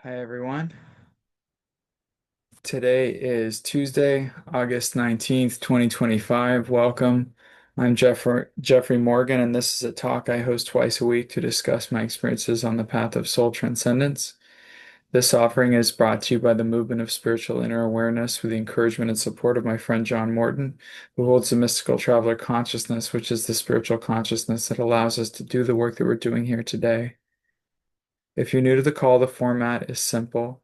Hi everyone. Today is Tuesday, August 19th, 2025. Welcome. I'm Jeffrey Morgan, and this is a talk I host twice a week to discuss my experiences on the path of soul transcendence. This offering is brought to you by the movement of spiritual inner awareness with the encouragement and support of my friend John Morton, who holds the mystical traveler consciousness, which is the spiritual consciousness that allows us to do the work that we're doing here today. If you're new to the call, the format is simple.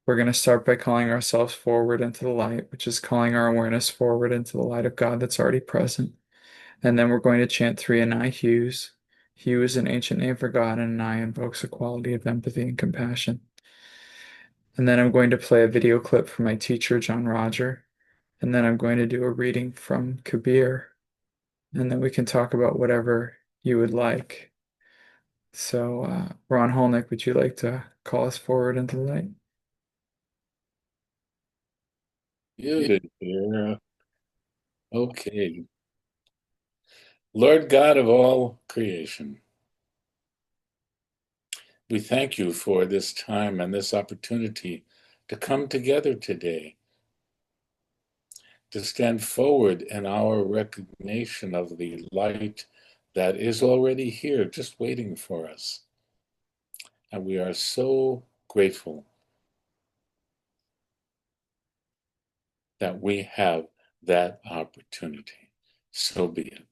We're going to start by calling ourselves forward into the light, which is calling our awareness forward into the light of God that's already present. And then we're going to chant three Anai hues. Hue is an ancient name for God, and Anai invokes a quality of empathy and compassion. And then I'm going to play a video clip from my teacher, John Roger. And then I'm going to do a reading from Kabir. And then we can talk about whatever you would like. So, Ron Holnick, would you like to call us forward into the light? Muted here. Okay. Lord God of all creation, we thank you for this time and this opportunity to come together today, to stand forward in our recognition of the light that is already here, just waiting for us. And we are so grateful that we have that opportunity. So be it.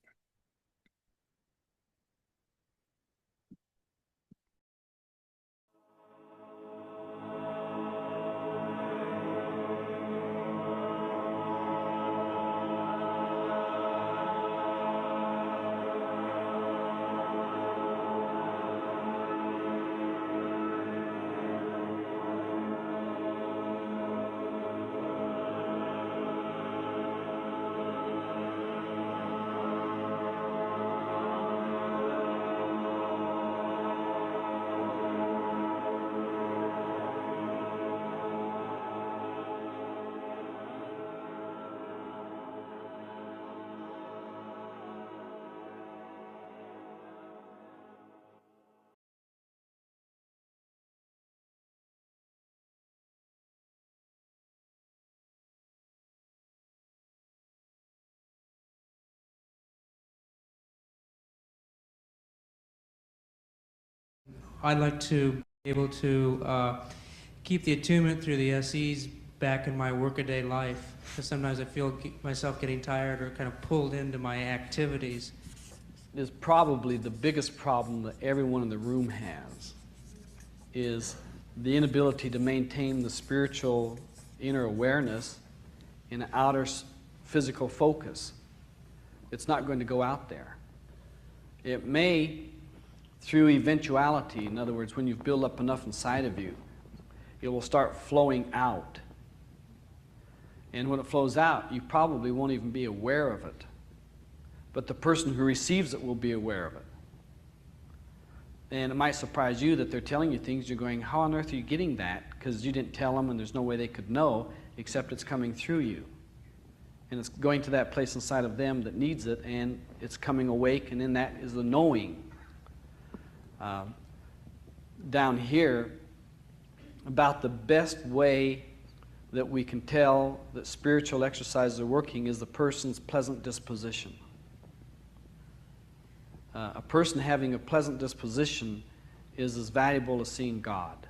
I'd like to be able to keep the attunement through the SEs back in my workaday life. Because sometimes I feel myself getting tired or kind of pulled into my activities. Is probably the biggest problem that everyone in the room has is the inability to maintain the spiritual inner awareness in outer physical focus. It's not going to go out there. It may, through eventuality, in other words, when you've built up enough inside of you, it will start flowing out. And when it flows out, you probably won't even be aware of it. But the person who receives it will be aware of it. And it might surprise you that they're telling you things, you're going, how on earth are you getting that? Because you didn't tell them and there's no way they could know except it's coming through you. And it's going to that place inside of them that needs it, and it's coming awake, and in that is the knowing. Down here, about the best way that we can tell that spiritual exercises are working is the person's pleasant disposition. A person having a pleasant disposition is as valuable as seeing God.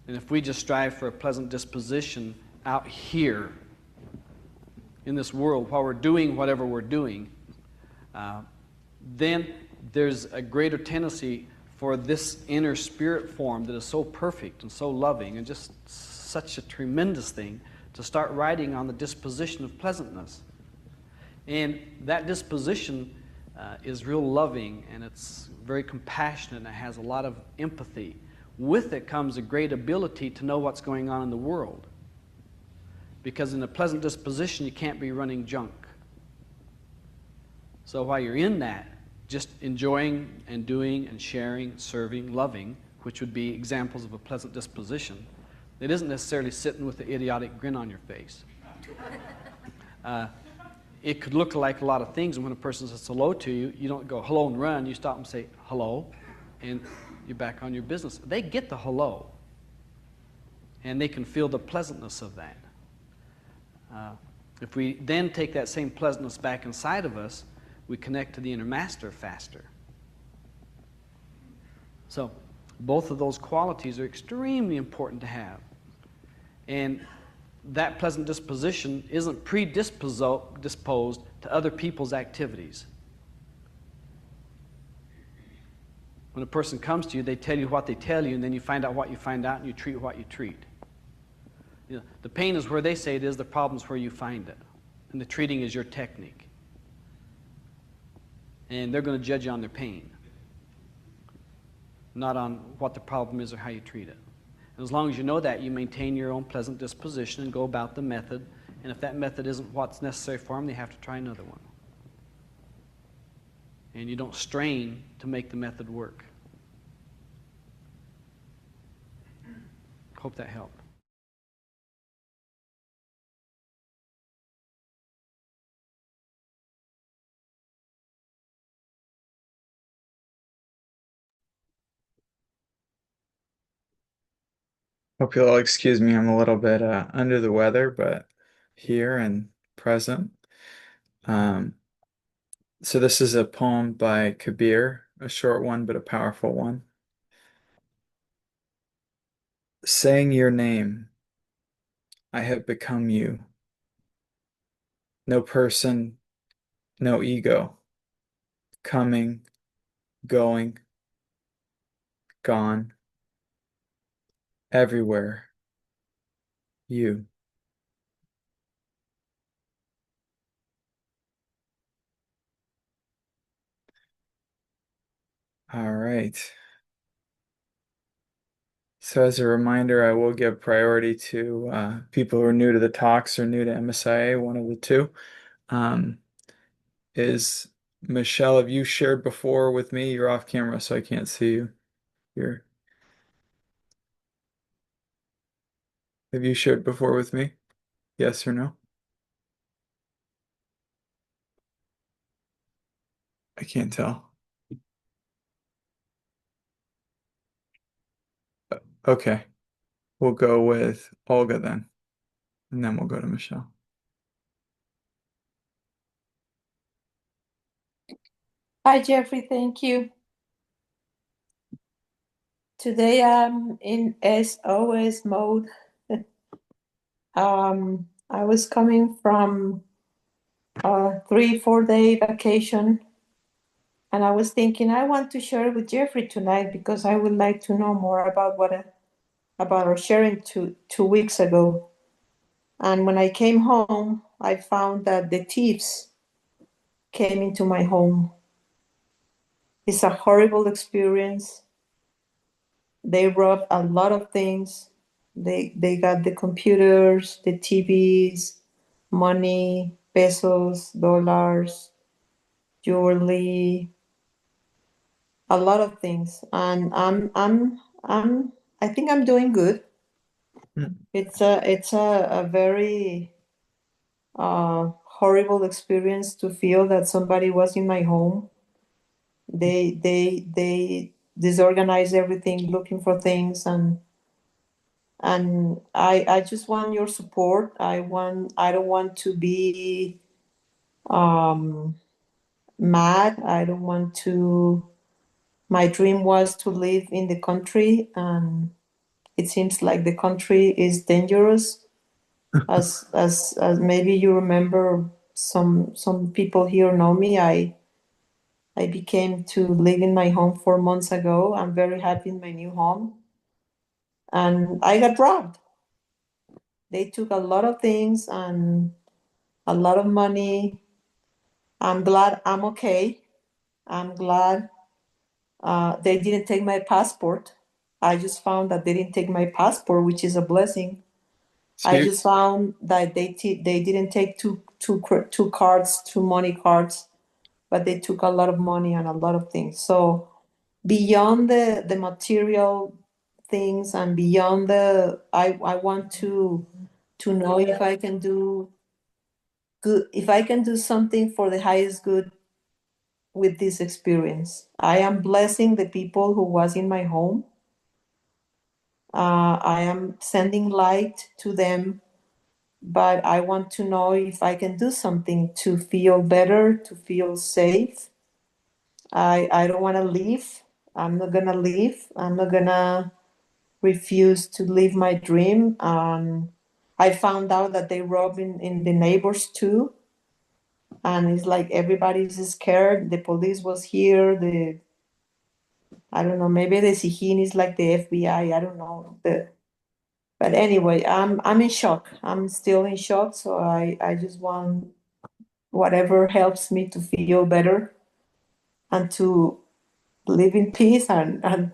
And if we just strive for a pleasant disposition out here in this world while we're doing whatever we're doing, then there's a greater tendency for this inner spirit form that is so perfect and so loving and just such a tremendous thing to start riding on the disposition of pleasantness. And that disposition is real loving, and it's very compassionate, and it has a lot of empathy. With it comes a great ability to know what's going on in the world. Because in a pleasant disposition, you can't be running junk. So while you're in that, just enjoying and doing and sharing, serving, loving, which would be examples of a pleasant disposition, it isn't necessarily sitting with the idiotic grin on your face. It could look like a lot of things, and when a person says hello to you, you don't go hello and run, you stop and say hello, and you're back on your business. They get the hello, and they can feel the pleasantness of that. If we then take that same pleasantness back inside of us, we connect to the inner master faster. So both of those qualities are extremely important to have. And that pleasant disposition isn't predisposed to other people's activities. When a person comes to you, they tell you what they tell you, and then you find out what you find out, and you treat what you treat. You know, the pain is where they say it is, the problem is where you find it. And the treating is your technique. And they're going to judge you on their pain, not on what the problem is or how you treat it. And as long as you know that, you maintain your own pleasant disposition and go about the method. And if that method isn't what's necessary for them, they have to try another one. And you don't strain to make the method work. Hope that helped. Hope you'll all excuse me. I'm a little bit under the weather, but here and present. Um, so this is a poem by Kabir, a short one, but a powerful one. Saying your name, I have become you. No person, no ego. Coming, going, gone. Everywhere. You. All right. So as a reminder, I will give priority to people who are new to the talks or new to MSIA, one of the two. Is Michelle, have you shared before with me? You're off camera, so I can't see you. You're, have you shared before with me? Yes or no? I can't tell. Okay, we'll go with Olga then, and then we'll go to Michelle. Hi, Jeffrey. Thank you. Today I'm in SOS mode. I was coming from a 3-4 day vacation, and I was thinking I want to share it with Jeffrey tonight because I would like to know more about about our sharing two weeks ago. And when I came home, I found that the thieves came into my home. It's a horrible experience. They robbed a lot of things. They got the computers, the TVs, money, pesos, dollars, jewelry, a lot of things. And I think I'm doing good. It's a very horrible experience to feel that somebody was in my home. They disorganized everything, looking for things, and I just want your support. I don't want to be um mad. I don't want to. My dream was to live in the country, and it seems like the country is dangerous. As maybe you remember, some people here know me. I became to live in my home 4 months ago. I'm very happy in my new home, and I got robbed. They took a lot of things and a lot of money. I'm glad I'm okay. I'm glad they didn't take my passport. I just found that they didn't take my passport, which is a blessing. I just found that they didn't take two cards, two money cards, but they took a lot of money and a lot of things. So beyond the material things and beyond I want to know if I can do good, if I can do something for the highest good with this experience. I am blessing the people who was in my home. I am sending light to them, but I want to know if I can do something to feel better, to feel safe. I don't want to leave. I'm not gonna leave. I'm not gonna refuse to live my dream. I found out that they rob in the neighbors too, and it's like everybody's scared. The police was here. The I don't know. Maybe the Sihin is like the FBI. I don't know. But anyway, I'm in shock. I'm still in shock. So I just want whatever helps me to feel better and to live in peace and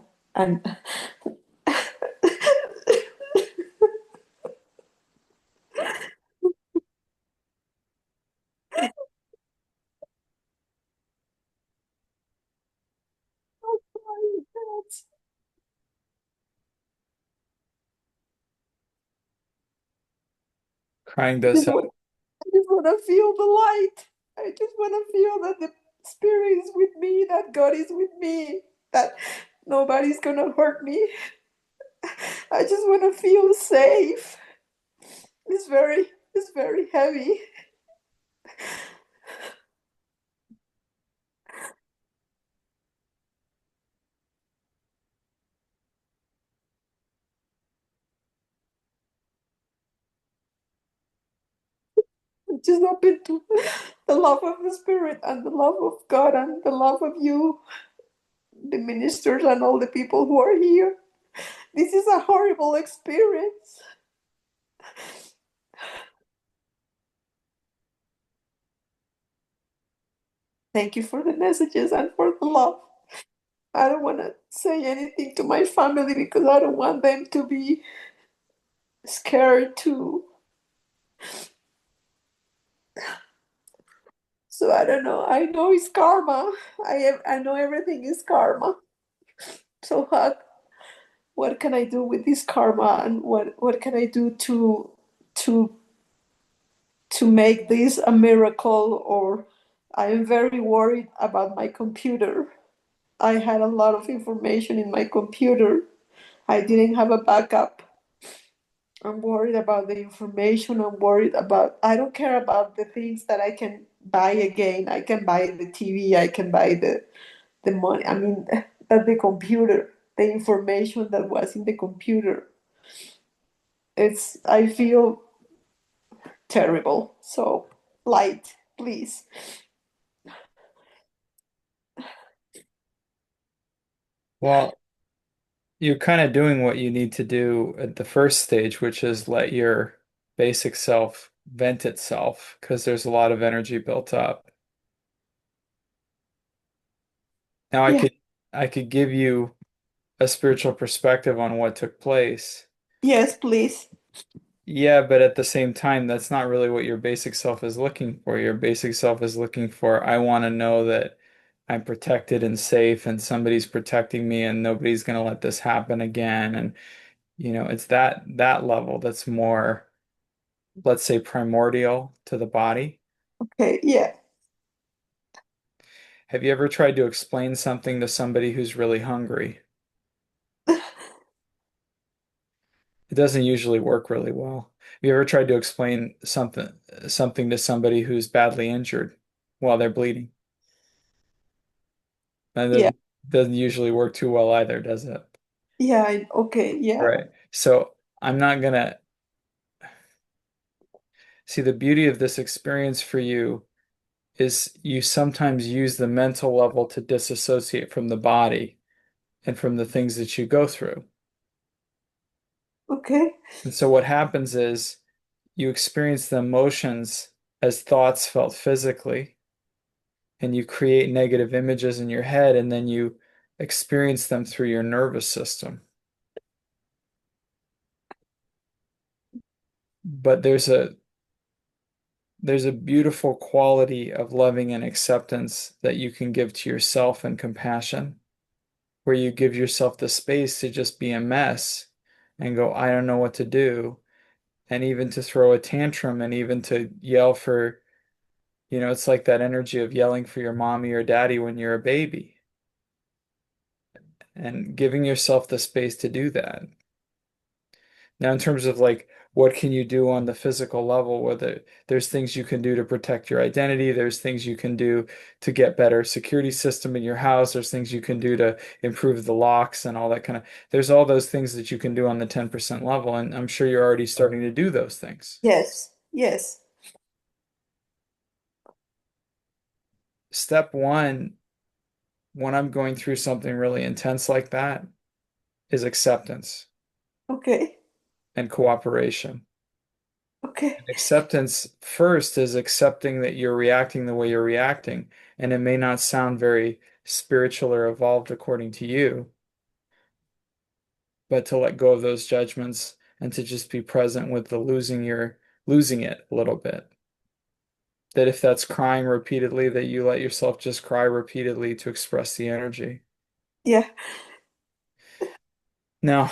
Crying I does just help. want, I just want to feel the light. I just want to feel that the spirit is with me, that God is with me, that nobody's gonna hurt me. I just want to feel safe. It's very heavy. Just open to the love of the spirit and the love of God and the love of you, the ministers and all the people who are here. This is a horrible experience. Thank you for the messages and for the love. I don't want to say anything to my family because I don't want them to be scared too. So I don't know. I know it's karma. I know everything is karma. So what can I do with this karma and what can I do to to make this a miracle? Or I am very worried about my computer. I had a lot of information in my computer. I didn't have a backup. I'm worried about the information. I'm worried about, I don't care about the things that I can buy again. I can buy the TV, I can buy the money. I mean, that the computer, the information that was in the computer. I feel terrible. So, light, please. Well, you're kind of doing what you need to do at the first stage, which is let your basic self vent itself because there's a lot of energy built up. Now Yeah, I could give you a spiritual perspective on what took place. yes, please. Yeah, but at the same time, that's not really what your basic self is looking for. Your basic self is looking for, I want to know that I'm protected and safe and somebody's protecting me and nobody's going to let this happen again. And, it's that level that's more, let's say, primordial to the body. Okay, yeah. Have you ever tried to explain something to somebody who's really hungry? It doesn't usually work really well. Have you ever tried to explain something to somebody who's badly injured while they're bleeding? That Yeah, doesn't usually work too well either, does it? yeah, okay, yeah. Right. So I'm not gonna see the beauty of this experience for you is you sometimes use the mental level to disassociate from the body and from the things that you go through. Okay, And so what happens is you experience the emotions as thoughts felt physically, and you create negative images in your head, and then you experience them through your nervous system. But there's a beautiful quality of loving and acceptance that you can give to yourself and compassion, where you give yourself the space to just be a mess and go, I don't know what to do, and even to throw a tantrum and even to yell for, It's like that energy of yelling for your mommy or daddy when you're a baby and giving yourself the space to do that. Now, in terms of like what can you do on the physical level, whether there's things you can do to protect your identity, there's things you can do to get better security system in your house, there's things you can do to improve the locks and all that kind of, there's all those things that you can do on the 10% level, and I'm sure you're already starting to do those things. Yes, yes. Step one, when I'm going through something really intense like that, is acceptance Okay, and cooperation. okay, Acceptance first is accepting that you're reacting the way you're reacting, and it may not sound very spiritual or evolved according to you, but to let go of those judgments and to just be present with the losing it a little bit. That if that's crying repeatedly, that you let yourself just cry repeatedly to express the energy. yeah, Now,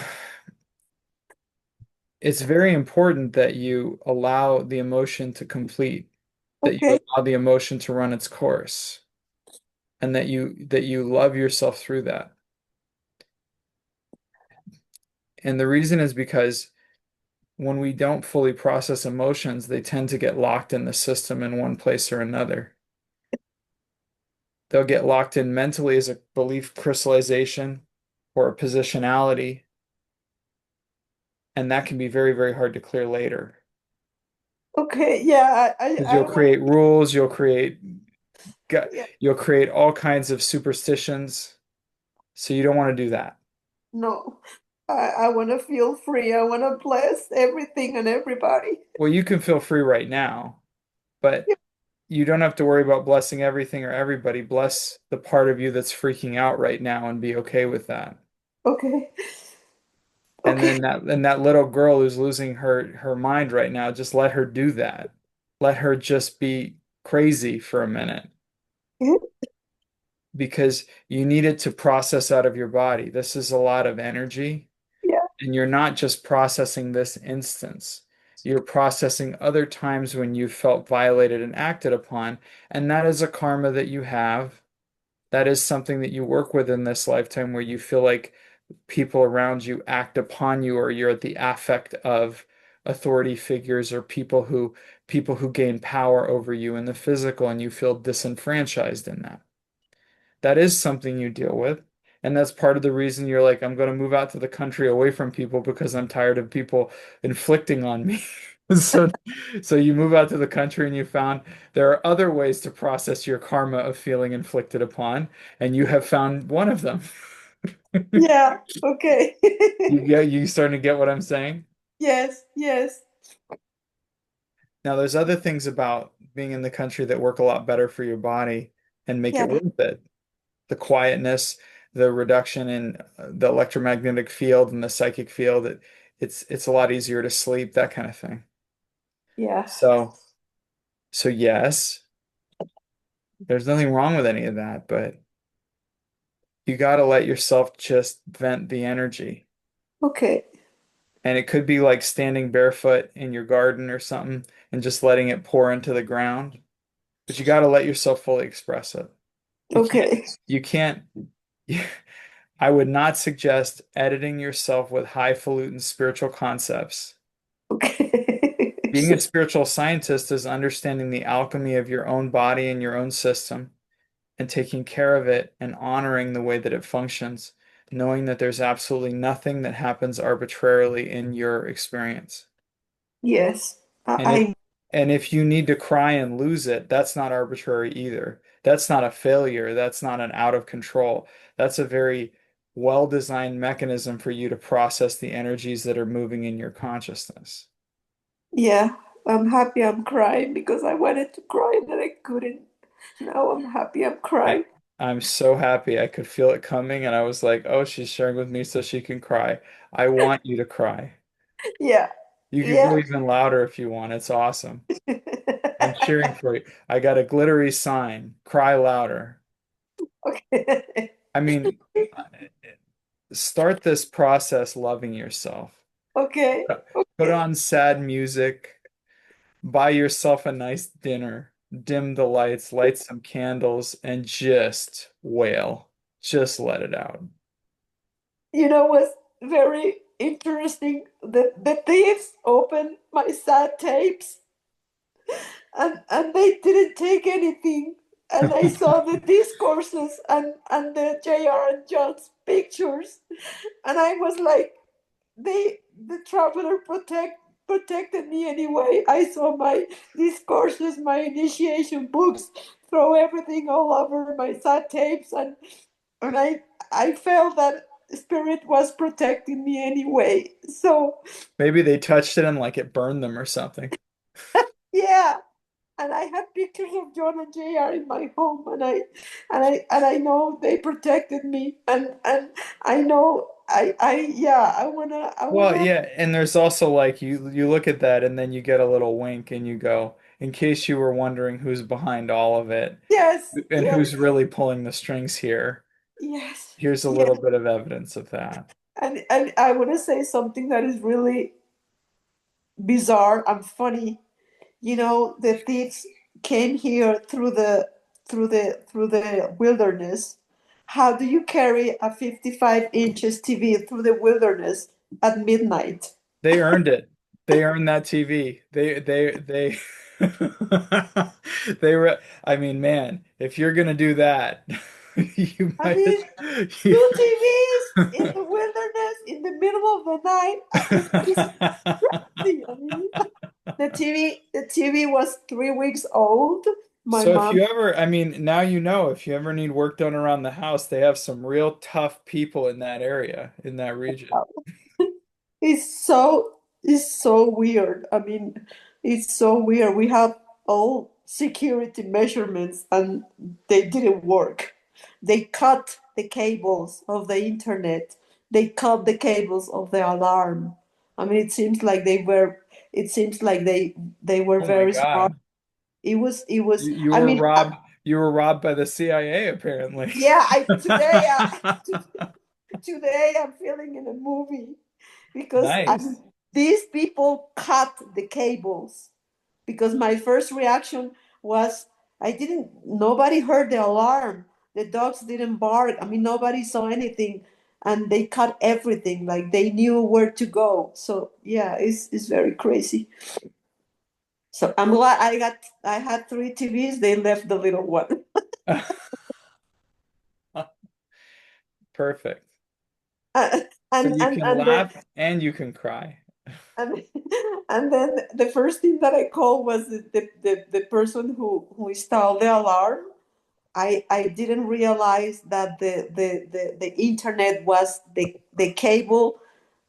it's very important that you allow the emotion to complete, that you okay, allow the emotion to run its course, and that you love yourself through that. And the reason is because when we don't fully process emotions, they tend to get locked in the system in one place or another. They'll get locked in mentally as a belief crystallization or a positionality, and that can be very, very hard to clear later. okay. Yeah, Because I you'll don't want create rules, to, yeah, you'll create all kinds of superstitions. So you don't want to do that. no. I want to feel free. I want to bless everything and everybody. Well, you can feel free right now, but you don't have to worry about blessing everything or everybody. Bless the part of you that's freaking out right now and be okay with that. Okay, And okay, then that little girl who's losing her mind right now, just let her do that. Let her just be crazy for a minute because you need it to process out of your body. This is a lot of energy, yeah, and you're not just processing this instance. You're processing other times when you felt violated and acted upon, and that is a karma that you have. That is something that you work with in this lifetime where you feel like people around you act upon you or you're at the affect of authority figures or people who gain power over you in the physical and you feel disenfranchised in that. That is something you deal with. And that's part of the reason you're like, I'm going to move out to the country away from people because I'm tired of people inflicting on me. So, so you move out to the country and you found there are other ways to process your karma of feeling inflicted upon, and you have found one of them. yeah, okay. You starting to get what I'm saying? Yes, yes, Now, there's other things about being in the country that work a lot better for your body and make it yeah, worth it. The quietness, the reduction in the electromagnetic field and the psychic field, it's a lot easier to sleep, that kind of thing. yeah, So yes, there's nothing wrong with any of that, but you got to let yourself just vent the energy. okay, And it could be like standing barefoot in your garden or something and just letting it pour into the ground. But you got to let yourself fully express it. You can't, okay, you can't, I would not suggest editing yourself with highfalutin spiritual concepts. okay. Being a spiritual scientist is understanding the alchemy of your own body and your own system and taking care of it and honoring the way that it functions, knowing that there's absolutely nothing that happens arbitrarily in your experience. Yes, And if I and if you need to cry and lose it, that's not arbitrary either. That's not a failure. That's not an out of control. That's a very well-designed mechanism for you to process the energies that are moving in your consciousness. yeah, I'm happy I'm crying because I wanted to cry and I couldn't. Now I'm happy I'm I crying. I'm so happy. I could feel it coming and I was like, "Oh, she's sharing with me so she can cry. I want you to cry. Yeah, You can yeah. go even louder if you want. It's awesome. I'm cheering for you. I got a glittery sign. Cry louder." Okay. I mean, start this process loving yourself. Okay. Put Okay. on sad music, buy yourself a nice dinner, dim the lights, light some candles, and just wail. Just let it out. You know, was very interesting. The thieves opened my sad tapes, and they didn't take anything. And I saw the discourses and the J.R. and John's pictures, and I was like, the traveler protected me anyway. I saw my discourses, my initiation books, throw everything all over my sad tapes, and I felt that spirit was protecting me anyway. So Maybe they touched it and like it burned them or something. yeah. And I had pictures of John and JR in my home, and I know they protected me, and I know yeah, I Well, wanna yeah, and there's also like you look at that and then you get a little wink and you go, in case you were wondering who's behind all of it yes, and yes, who's really pulling the strings here, yes, here's a little yes. bit of evidence of that. And I want to say something that is really bizarre and funny. You know, the thieves came here through the wilderness. How do you carry a 55 inches TV through the wilderness at midnight? They earned it. They earned that TV. They they were I mean, man, if you're gonna do that, you I might mean, as you two TVs in the wilderness in the middle of the night. It's crazy. I mean, the TV was 3 weeks old. My So if mom you ever, I mean, now you know if you ever need work done around the house, they have some real tough people in that area, in that region. it's so weird. I mean, it's so weird. We have all security measurements and they didn't work. They cut the cables of the internet. They cut the cables of the alarm. I mean, it seems like they were Oh my very smart. God. It was You I were mean, robbed, you were robbed by the CIA apparently. yeah, today I'm feeling in a movie because I Nice. mean, these people cut the cables because my first reaction was nobody heard the alarm. The dogs didn't bark. I mean, nobody saw anything, and they cut everything. Like they knew where to go. So yeah, it's very crazy. So I'm glad I had three TVs. They left the little one. Perfect. and So and you and, can and then laugh and you can cry. and, and then the first thing that I called was the person who installed the alarm. I didn't realize that the internet was the cable.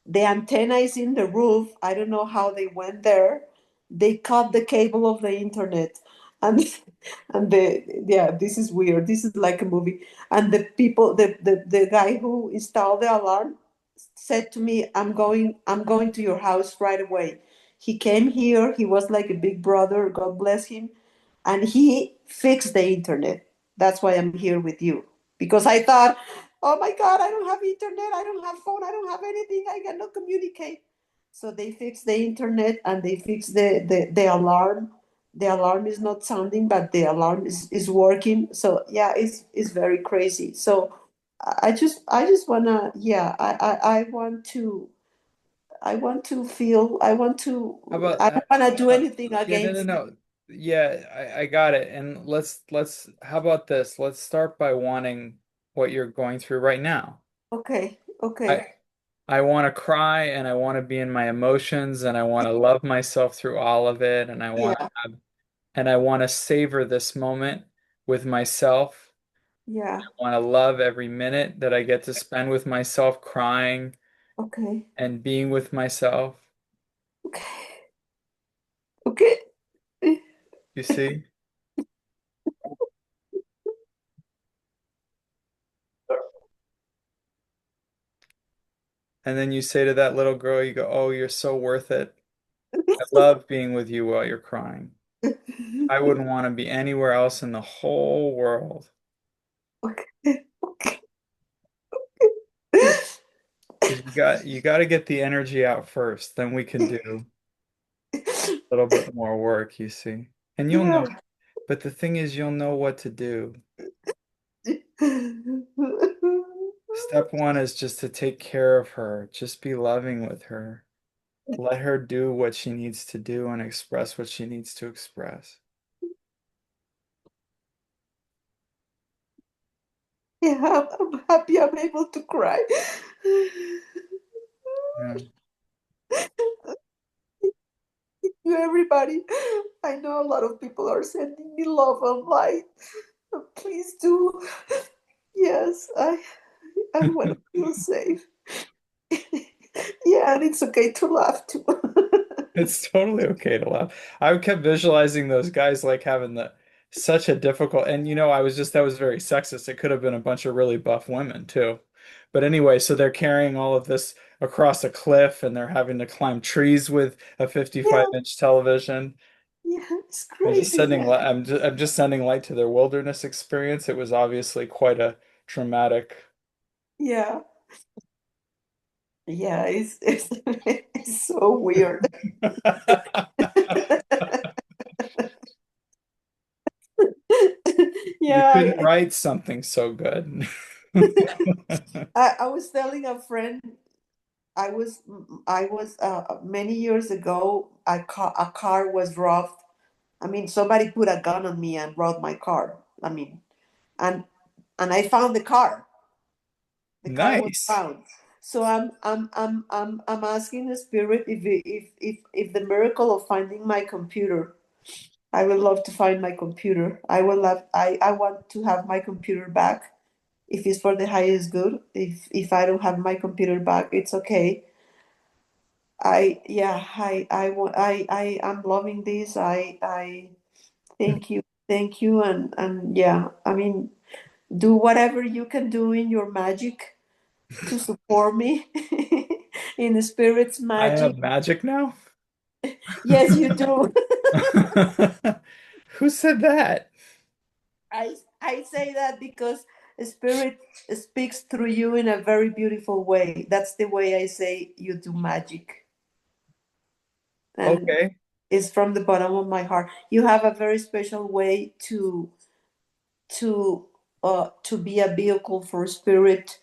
The antenna is in the roof. I don't know how they went there. They cut the cable of the internet. And yeah, this is weird. This is like a movie. And the guy who installed the alarm said to me, I'm going to your house right away. He came here, he was like a big brother, God bless him, and he fixed the internet. That's why I'm here with you. Because I thought, oh my God, I don't have internet, I don't have phone, I don't have anything, I cannot communicate. So they fixed the internet and they fixed the alarm. The alarm is not sounding, but the alarm is working. So yeah, it's very crazy. So I just wanna, yeah, I want to feel, How about I don't wanna do anything yeah, no, no, against. no. Yeah, I got it. And let's how about this? Let's start by wanting what you're going through right now. Okay, I okay, I want to cry and I want to be in my emotions and I want to love myself through all of it and yeah, I want to savor this moment with myself. yeah, I want to love every minute that I get to spend with myself crying okay, and being with myself. okay, okay. You see? And then you say to that little girl, you go, "Oh, you're so worth it. I love being with you while you're crying. I wouldn't want to be anywhere else in the whole world." Okay, okay. Because you got to get the energy out first, then we can do a little bit more work, you see. And you'll Yeah, know But the thing is, you'll know what to do. Step one is just to take care of her. Just be loving with her. Let her do what she needs to do and express what she needs to express. Yeah, I'm happy I'm able to cry. Yeah. You everybody. I know a lot of people are sending me love online. Please do. Yes, I want to feel safe. Yeah, and it's okay to laugh too. It's totally okay to laugh. I kept visualizing those guys like having the such a difficult, and I was just that was very sexist. It could have been a bunch of really buff women too. But anyway, so they're carrying all of this across a cliff and they're having to climb trees with a Yeah, 55-inch television. yeah, it's crazy. Yeah, I'm just sending light to their wilderness experience. It was obviously quite a traumatic. yeah, yeah. It's it's so weird. You Yeah, couldn't write something so good. I was telling a friend I was many years ago a car was robbed. I mean, somebody put a gun on me and robbed my car. I mean, and I found the car. The car was Nice. found. So I'm asking the spirit if the miracle of finding my computer. I would love to find my computer. I want to have my computer back. If it's for the highest good. If I don't have my computer back, it's okay. I'm loving this. I thank you, and yeah, I mean, do whatever you can do in your magic to support me in the spirit's I magic. have magic now? Yes, you do. Who said that? I say that because the spirit speaks through you in a very beautiful way. That's the way I say you do magic, and Okay. it's from the bottom of my heart. You have a very special way to be a vehicle for spirit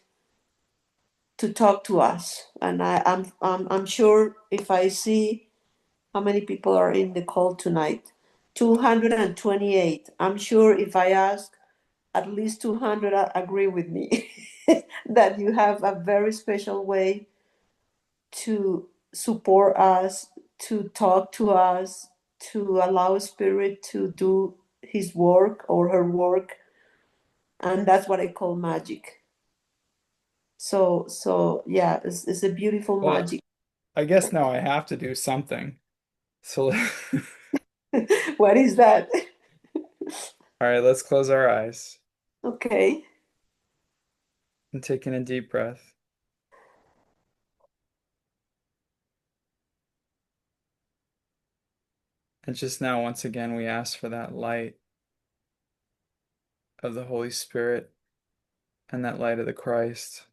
to talk to us. And I'm sure if I see how many people are in the call tonight, 228. I'm sure if I ask, at least 200 agree with me that you have a very special way to support us, to talk to us, to allow spirit to do his work or her work, and that's what I call magic. So yeah, it's a beautiful Well, magic. I guess now I have to do something. So, all What is that? right, let's close our eyes Okay. and take in a deep breath. And just now, once again, we ask for that light of the Holy Spirit and that light of the Christ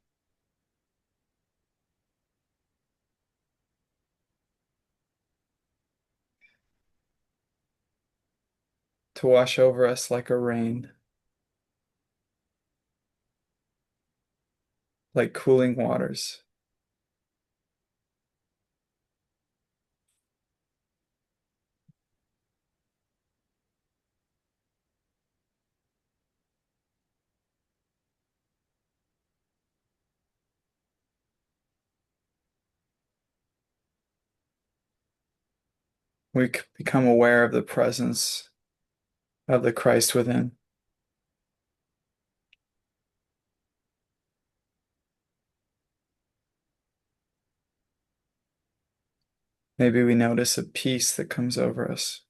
to wash over us like a rain, like cooling waters. We become aware of the presence of the Christ within. Maybe we notice a peace that comes over us.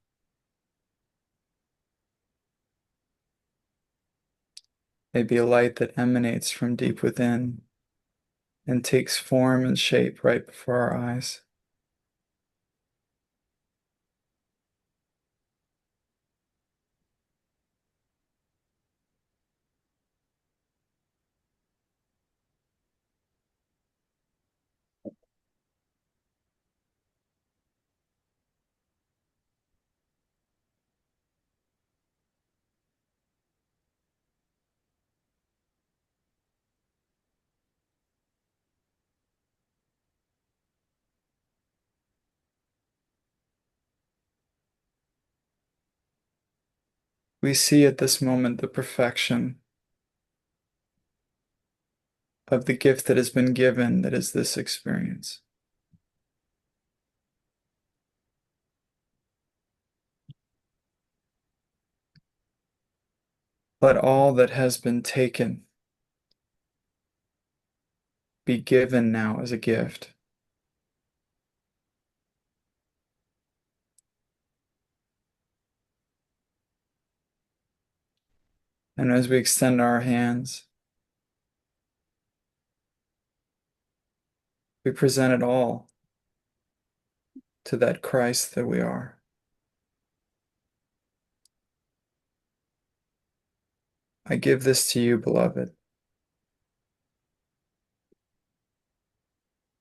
Maybe a light that emanates from deep within and takes form and shape right before our eyes. We see at this moment the perfection of the gift that has been given, that is this experience. Let all that has been taken be given now as a gift. And as we extend our hands, we present it all to that Christ that we are. I give this to you, beloved,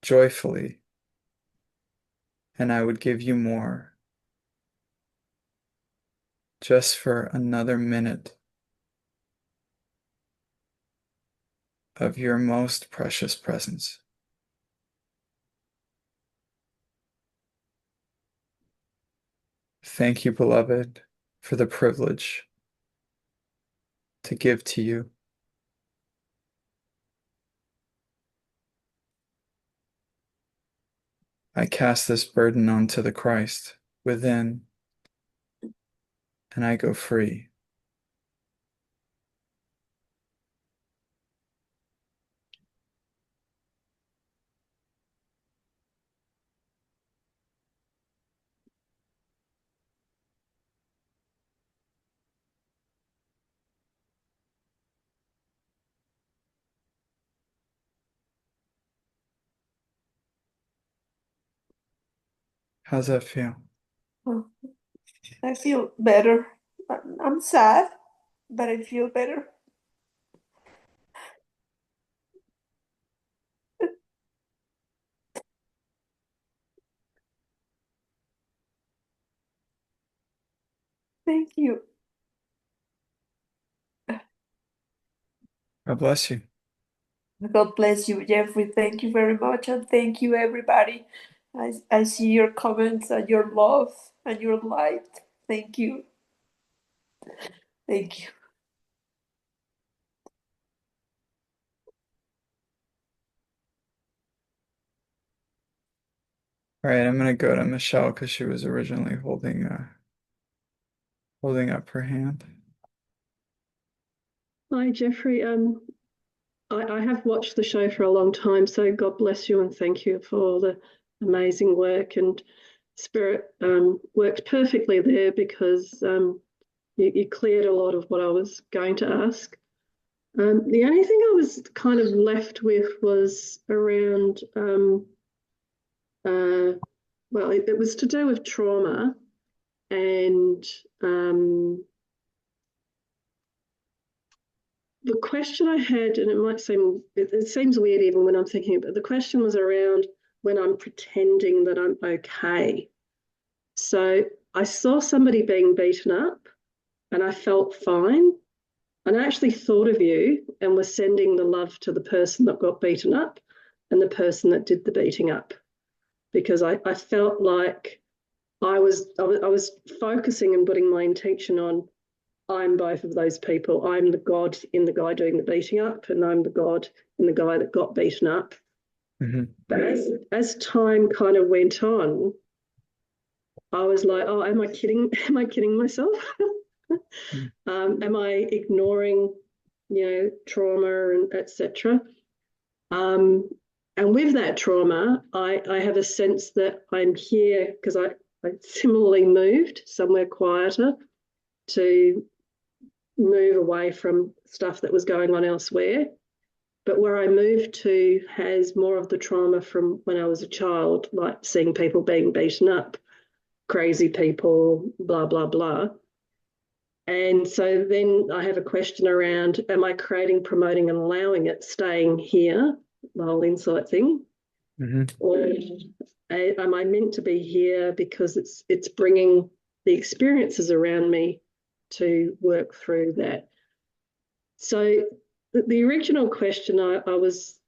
joyfully, and I would give you more, just for another minute of your most precious presence. Thank you, beloved, for the privilege to give to you. I cast this burden onto the Christ within, and I go free. How's that feel? Oh, I feel better. I'm sad, but I feel better. Thank you. God bless you. God bless you, Jeffrey. Thank you very much. And thank you, everybody. I see your comments and your love and your light. Thank you. Thank you. All right, I'm gonna go to Michelle because she was originally holding up her hand. Hi, Jeffrey. I have watched the show for a long time, so God bless you and thank you for all the amazing work. And Spirit worked perfectly there because you cleared a lot of what I was going to ask. The only thing I was kind of left with was around, well, it was to do with trauma and the question I had, and it seems weird even when I'm thinking, but the question was around when I'm pretending that I'm okay. So I saw somebody being beaten up and I felt fine. And I actually thought of you and was sending the love to the person that got beaten up and the person that did the beating up because I felt like I was focusing and putting my intention on I'm both of those people. I'm the God in the guy doing the beating up, and I'm the God in the guy that got beaten up. Mm-hmm. But as time kind of went on, I was like, oh, am I kidding? Am I kidding myself? Am I ignoring, trauma and etc.? And with that trauma, I have a sense that I'm here because I similarly moved somewhere quieter to move away from stuff that was going on elsewhere. But where I moved to has more of the trauma from when I was a child, like seeing people being beaten up, crazy people, blah, blah, blah. And so then I have a question around, am I creating, promoting and allowing it, staying here, the whole insight thing? Mm-hmm. Or am I meant to be here because it's bringing the experiences around me to work through that? So the original question I was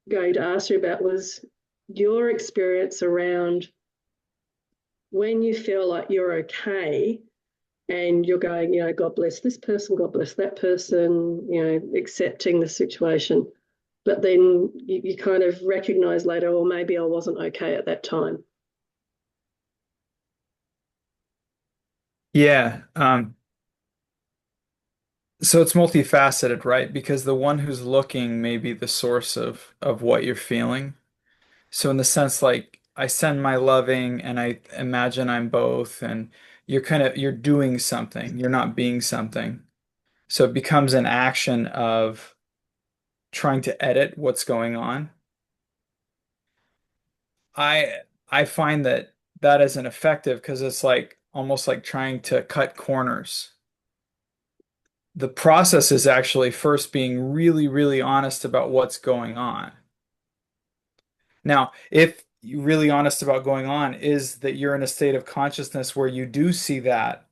going to ask you about was your experience around when you feel like you're okay and you're going, God bless this person, God bless that person, accepting the situation. But then you kind of recognize later, or maybe I wasn't okay at that time. Yeah. So it's multifaceted, right? Because the one who's looking may be the source of what you're feeling. So in the sense like I send my loving and I imagine I'm both and you're doing something. You're not being something. So it becomes an action of trying to edit what's going on. I I find that that isn't effective because it's like almost like trying to cut corners. The process is actually first being really, really honest about what's going on. Now, if you're really honest about going on is that you're in a state of consciousness where you do see that,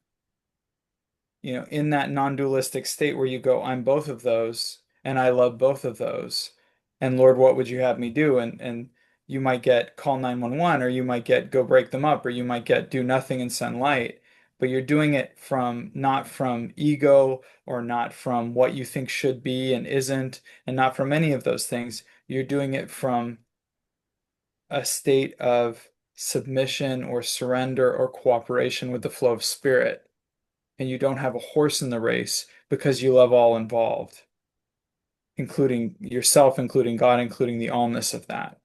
in that non-dualistic state where you go, I'm both of those and I love both of those. And Lord, what would you have me do? And you might get call 911 or you might get go break them up or you might get do nothing and send light. But you're doing it from not from ego or not from what you think should be and isn't, and not from any of those things. You're doing it from a state of submission or surrender or cooperation with the flow of spirit. And you don't have a horse in the race because you love all involved, including yourself, including God, including the allness of that.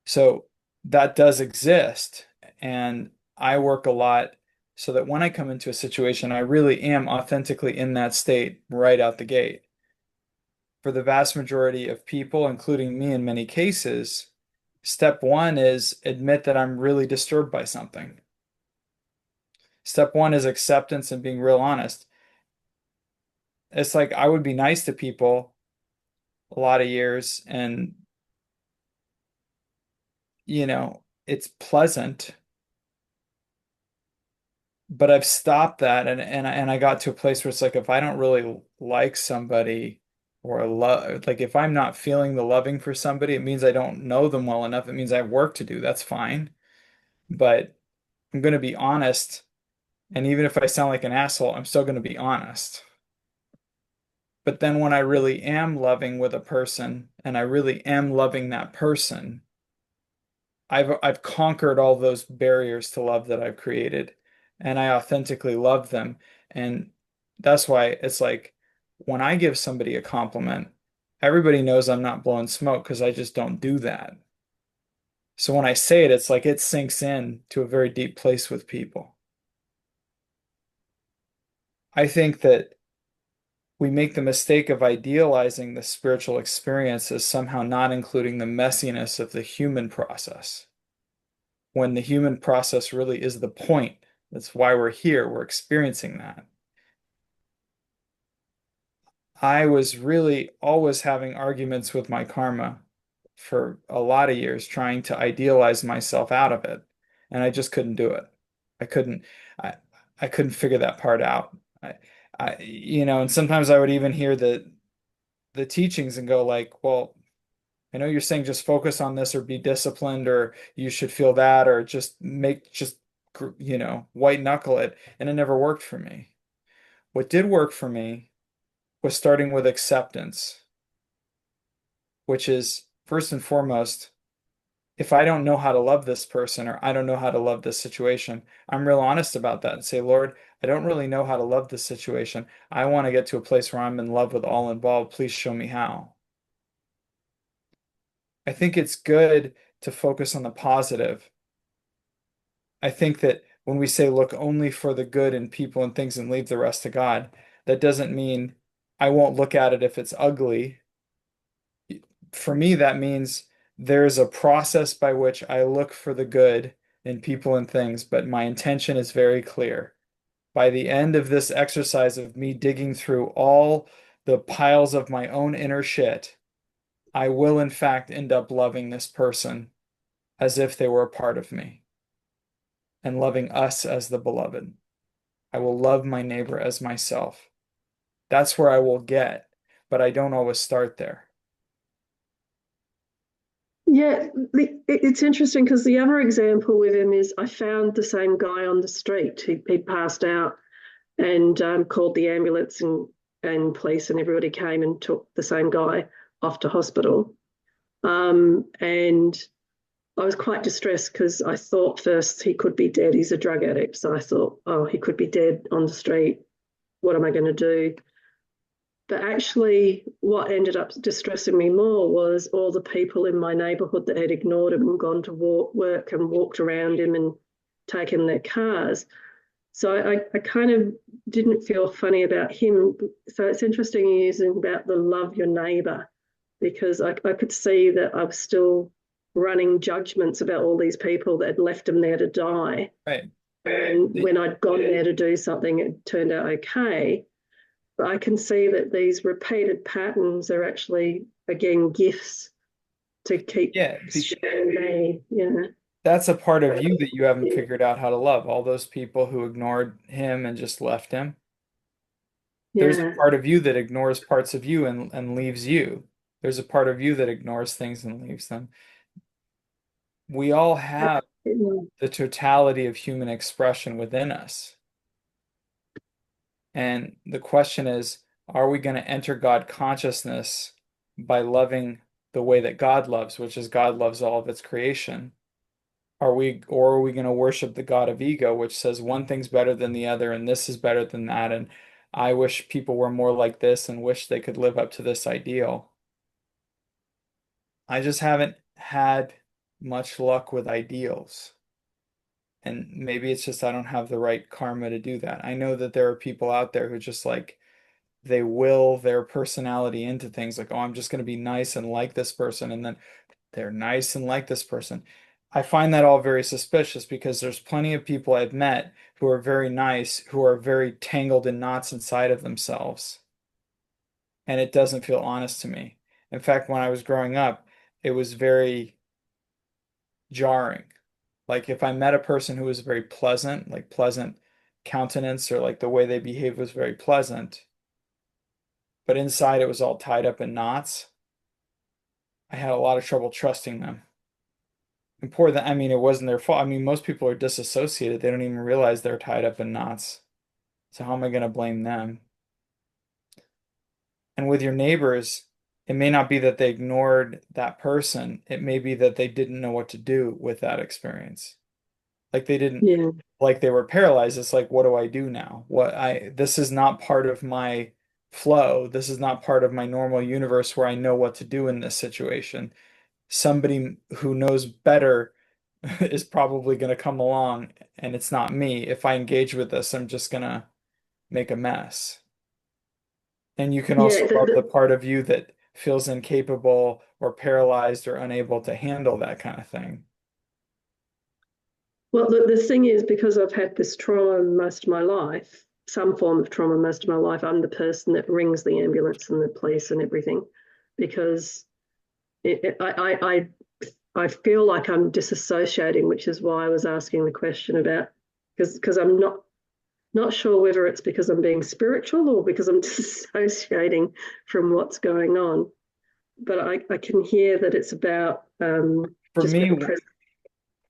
So that does exist. And I work a lot so that when I come into a situation, I really am authentically in that state right out the gate. For the vast majority of people, including me in many cases, step one is admit that I'm really disturbed by something. Step one is acceptance and being real honest. It's like I would be nice to people a lot of years and it's pleasant, but I've stopped that and I got to a place where it's like if I don't really like somebody or love like if I'm not feeling the loving for somebody, it means I don't know them well enough. It means I have work to do. That's fine. But I'm going to be honest, and even if I sound like an asshole, I'm still going to be honest. But then when I really am loving with a person and I really am loving that person, I've conquered all those barriers to love that I've created, and I authentically love them. And that's why it's like when I give somebody a compliment, everybody knows I'm not blowing smoke because I just don't do that. So when I say it, it's like it sinks in to a very deep place with people. I think that we make the mistake of idealizing the spiritual experience as somehow not including the messiness of the human process, when the human process really is the point. That's why we're here. We're experiencing that. I was really always having arguments with my karma for a lot of years, trying to idealize myself out of it. And I just couldn't do it. I couldn't, I, I couldn't figure that part out. And sometimes I would even hear the teachings and go like, well, I know you're saying just focus on this or be disciplined or you should feel that or white knuckle it. And it never worked for me. What did work for me was starting with acceptance, which is first and foremost, if I don't know how to love this person or I don't know how to love this situation, I'm real honest about that and say, Lord, I don't really know how to love this situation. I want to get to a place where I'm in love with all involved. Please show me how. I think it's good to focus on the positive. I think that when we say look only for the good in people and things and leave the rest to God, that doesn't mean I won't look at it if it's ugly. For me, that means there's a process by which I look for the good in people and things, but my intention is very clear. By the end of this exercise of me digging through all the piles of my own inner shit, I will in fact end up loving this person as if they were a part of me and loving us as the beloved. I will love my neighbor as myself. That's where I will get, but I don't always start there. Yeah, it's interesting because the other example with him is I found the same guy on the street. He passed out and called the ambulance and police, and everybody came and took the same guy off to hospital. And I was quite distressed because I thought first he could be dead. He's a drug addict. So I thought, oh, he could be dead on the street. What am I going to do? But actually, what ended up distressing me more was all the people in my neighbourhood that had ignored him and gone to work and walked around him and taken their cars. So I kind of didn't feel funny about him. So it's interesting you're using about the love your neighbour, because I could see that I was still running judgments about all these people that had left him there to die. Right. And when I'd gone there to do something, it turned out okay. But I can see that these repeated patterns are actually, again, gifts to keep Yeah, showing me. Yeah. that's a part of you that you haven't figured out how to love. All those people who ignored him and just left him. There's a Yeah. part of you that ignores parts of you and leaves you. There's a part of you that ignores things and leaves them. We all have the totality of human expression within us. And the question is, are we going to enter God consciousness by loving the way that God loves, which is God loves all of its creation? Are we going to worship the God of ego, which says one thing's better than the other, and this is better than that, and I wish people were more like this and wish they could live up to this ideal? I just haven't had much luck with ideals. And maybe it's just I don't have the right karma to do that. I know that there are people out there who just like they will their personality into things like, oh, I'm just going to be nice and like this person. And then they're nice and like this person. I find that all very suspicious because there's plenty of people I've met who are very nice, who are very tangled in knots inside of themselves. And it doesn't feel honest to me. In fact, when I was growing up, it was very jarring. Like if I met a person who was very pleasant, like pleasant countenance or like the way they behaved was very pleasant, but inside it was all tied up in knots, I had a lot of trouble trusting them. And poor that, I mean, it wasn't their fault. I mean, most people are disassociated. They don't even realize they're tied up in knots. So how am I going to blame them? And with your neighbors, it may not be that they ignored that person. It may be that they didn't know what to do with that experience. Like they didn't, Yeah. like they were paralyzed. It's like, what do I do now? This is not part of my flow. This is not part of my normal universe where I know what to do in this situation. Somebody who knows better is probably going to come along, and it's not me. If I engage with this, I'm just going to make a mess. And you can Yeah. also love the part of you that feels incapable or paralyzed or unable to handle that kind of thing. Well, the thing is, because I've had this trauma most of my life, some form of trauma most of my life, I'm the person that rings the ambulance and the police and everything, because I feel like I'm disassociating, which is why I was asking the question about, because I'm not sure whether it's because I'm being spiritual or because I'm disassociating from what's going on. But I can hear that it's about For just me, being present.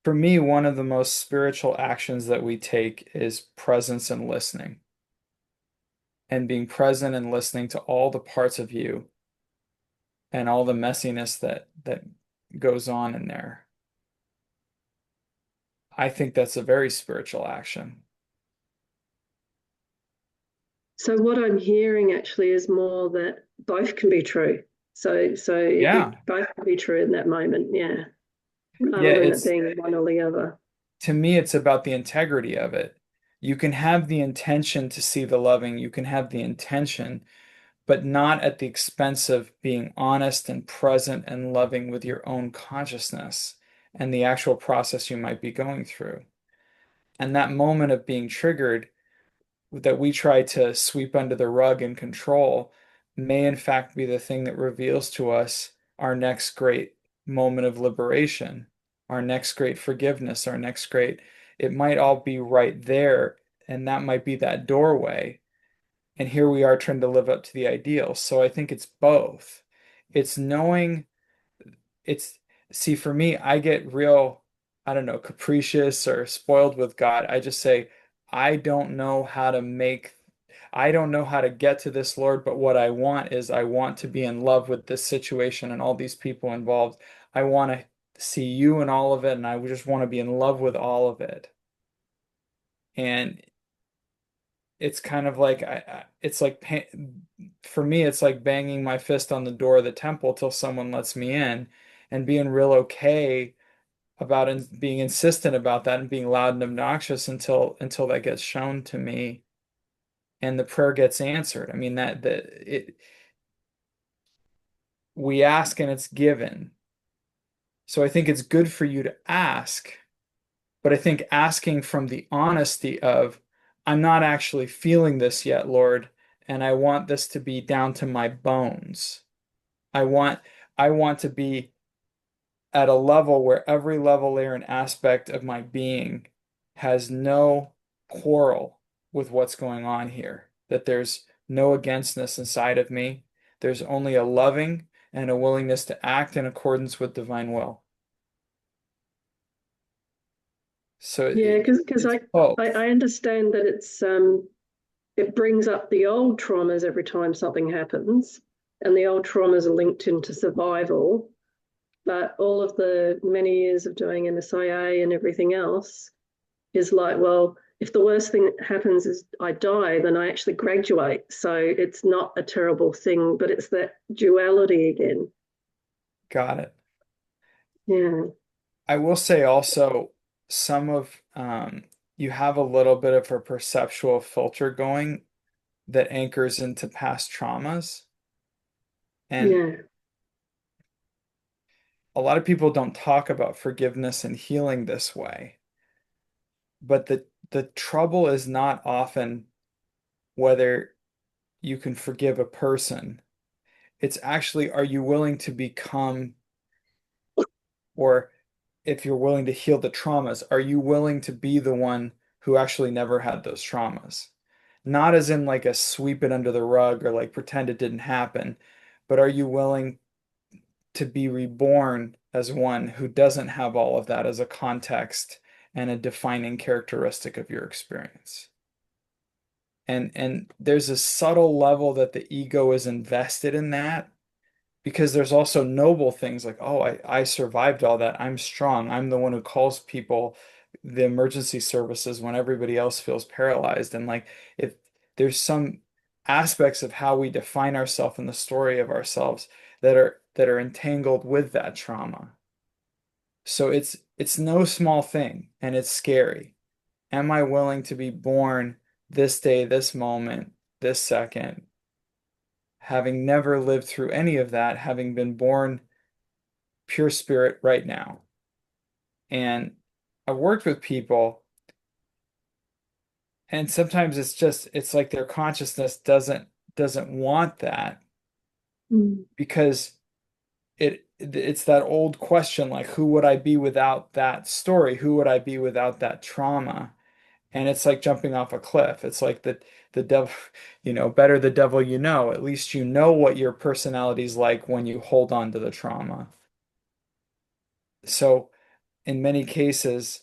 for me, one of the most spiritual actions that we take is presence and listening, and being present and listening to all the parts of you and all the messiness that goes on in there. I think that's a very spiritual action. So what I'm hearing actually is more that both can be true. So Yeah. both can be true in that moment, yeah, Yeah, rather than it being one or the other. to me, it's about the integrity of it. You can have the intention to see the loving, you can have the intention, but not at the expense of being honest and present and loving with your own consciousness and the actual process you might be going through. And that moment of being triggered that we try to sweep under the rug and control may in fact be the thing that reveals to us our next great moment of liberation, our next great forgiveness, our next great, it might all be right there, and that might be that doorway. And here we are trying to live up to the ideal. So I think it's both. It's knowing it's see, for me, I get real, I don't know, capricious or spoiled with God. I just say, I don't know how to make, I don't know how to get to this, Lord, but what I want is I want to be in love with this situation and all these people involved. I want to see you in all of it, and I just want to be in love with all of it. And it's kind of like it's like for me, it's like banging my fist on the door of the temple till someone lets me in, and being real okay about being insistent about that and being loud and obnoxious until that gets shown to me and the prayer gets answered. I mean that it we ask and it's given. So I think it's good for you to ask, but I think asking from the honesty of, I'm not actually feeling this yet, Lord, and I want this to be down to my bones. I want I want to be at a level where every level, layer, and aspect of my being has no quarrel with what's going on here, that there's no againstness inside of me. There's only a loving and a willingness to act in accordance with divine will. So Yeah, because it's both. I understand that it brings up the old traumas every time something happens, and the old traumas are linked into survival. But all of the many years of doing MSIA and everything else is like, well, if the worst thing that happens is I die, then I actually graduate. So it's not a terrible thing, but it's that duality again. Got it. Yeah, I will say also some of you have a little bit of a perceptual filter going that anchors into past traumas. And yeah. a lot of people don't talk about forgiveness and healing this way. But the trouble is not often whether you can forgive a person. It's actually, are you willing to become, or if you're willing to heal the traumas, are you willing to be the one who actually never had those traumas? Not as in like a sweep it under the rug or like pretend it didn't happen, but are you willing to be reborn as one who doesn't have all of that as a context and a defining characteristic of your experience? And there's a subtle level that the ego is invested in that because there's also noble things like, oh, I survived all that. I'm strong. I'm the one who calls people the emergency services when everybody else feels paralyzed. And like if there's some aspects of how we define ourselves in the story of ourselves that are entangled with that trauma. So it's no small thing and it's scary. Am I willing to be born this day, this moment, this second, having never lived through any of that, having been born pure spirit right now? And I've worked with people, and sometimes it's like their consciousness doesn't want that Mm. because it's that old question like who would I be without that story? Who would I be without that trauma? And it's like jumping off a cliff. It's like the devil, better the devil you know. At least you know what your personality's like when you hold on to the trauma. So in many cases,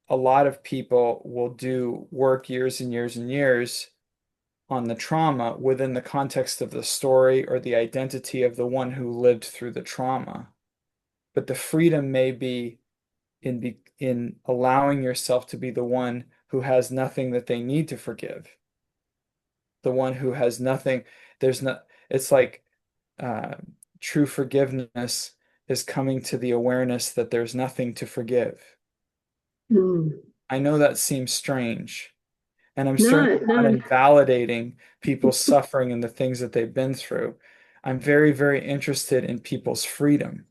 a lot of people will do work years and years and years on the trauma within the context of the story or the identity of the one who lived through the trauma. But the freedom may be in allowing yourself to be the one who has nothing that they need to forgive, the one who has nothing. There's not. It's like uh, true forgiveness is coming to the awareness that there's nothing to forgive. Mm. I know that seems strange, and I'm No, certainly not no. invalidating people's suffering and the things that they've been through. I'm very, very interested in people's freedom.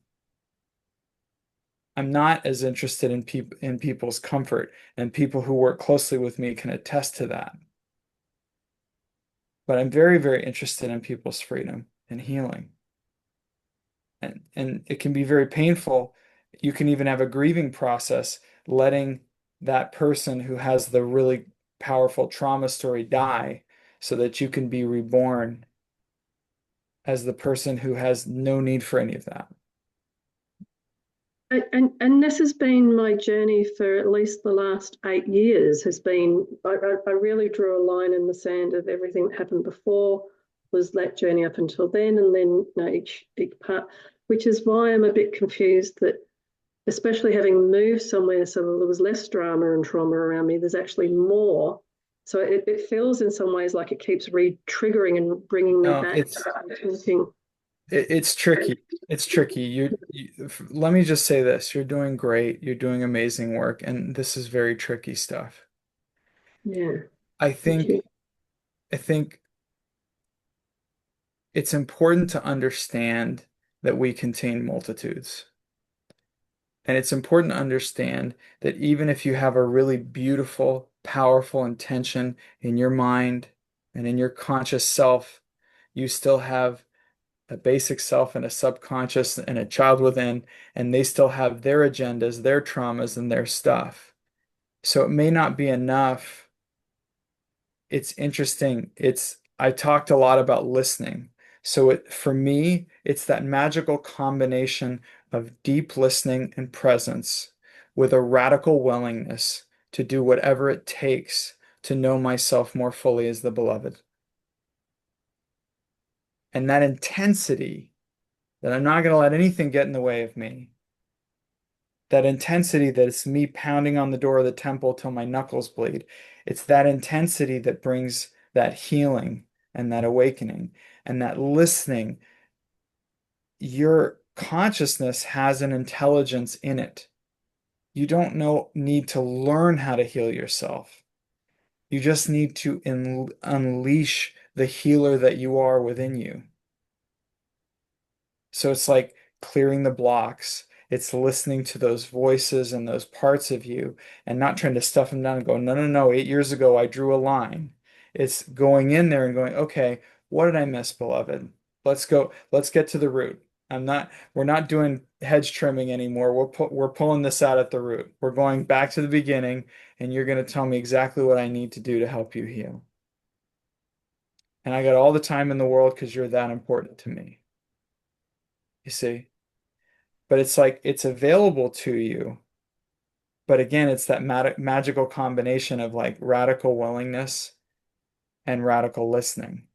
I'm not as interested in people's comfort, and people who work closely with me can attest to that. But I'm very, very interested in people's freedom and healing. And it can be very painful. You can even have a grieving process, letting that person who has the really powerful trauma story die so that you can be reborn as the person who has no need for any of that. And this has been my journey for at least the last 8 years. Has been I really drew a line in the sand of everything that happened before was that journey up until then, and then each part, which is why I'm a bit confused that, especially having moved somewhere so there was less drama and trauma around me, there's actually more. So it feels in some ways like it keeps re-triggering and bringing me No, back to thinking. it's tricky. It's tricky. Let me just say this. You're doing great. You're doing amazing work, and this is very tricky stuff. Yeah, I thank you. think I think it's important to understand that we contain multitudes. And it's important to understand that even if you have a really beautiful, powerful intention in your mind and in your conscious self, you still have a basic self and a subconscious and a child within, and they still have their agendas, their traumas, and their stuff. So it may not be enough. It's interesting. I talked a lot about listening. So for me, it's that magical combination of deep listening and presence with a radical willingness to do whatever it takes to know myself more fully as the beloved. And that intensity that I'm not going to let anything get in the way of me, that intensity that it's me pounding on the door of the temple till my knuckles bleed. It's that intensity that brings that healing and that awakening and that listening. Your consciousness has an intelligence in it. You don't need to learn how to heal yourself. You just need to unleash the healer that you are within you. So it's like clearing the blocks. It's listening to those voices and those parts of you and not trying to stuff them down and go, no, no, no, 8 years ago I drew a line. It's going in there and going, okay, what did I miss, beloved? Let's get to the root. We're not doing hedge trimming anymore. We're pulling this out at the root. We're going back to the beginning, and you're going to tell me exactly what I need to do to help you heal. And I got all the time in the world because you're that important to me. You see? But it's like it's available to you. But again, it's that magical combination of like radical willingness and radical listening.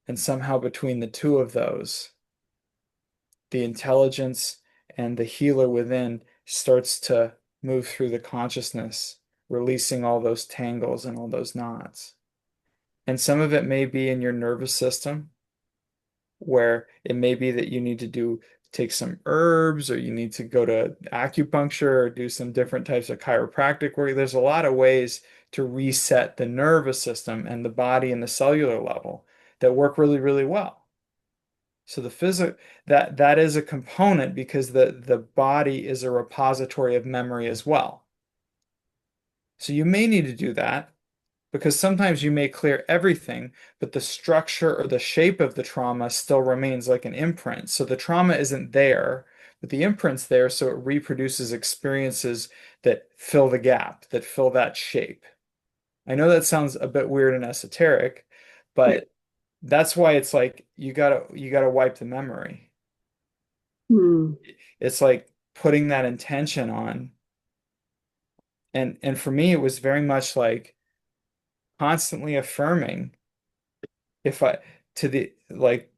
And somehow between the two of those, the intelligence and the healer within starts to move through the consciousness, releasing all those tangles and all those knots. And some of it may be in your nervous system, where it may be that you need to take some herbs or you need to go to acupuncture or do some different types of chiropractic work. There's a lot of ways to reset the nervous system and the body and the cellular level that work really, really well. So the physical that is a component because the body is a repository of memory as well. So you may need to do that because sometimes you may clear everything, but the structure or the shape of the trauma still remains like an imprint. So the trauma isn't there, but the imprint's there, so it reproduces experiences that fill the gap, that fill that shape. I know that sounds a bit weird and esoteric, Yeah. but that's why it's like you gotta wipe the memory. Hmm. It's like putting that intention on. And for me, it was very much like constantly affirming if I to the like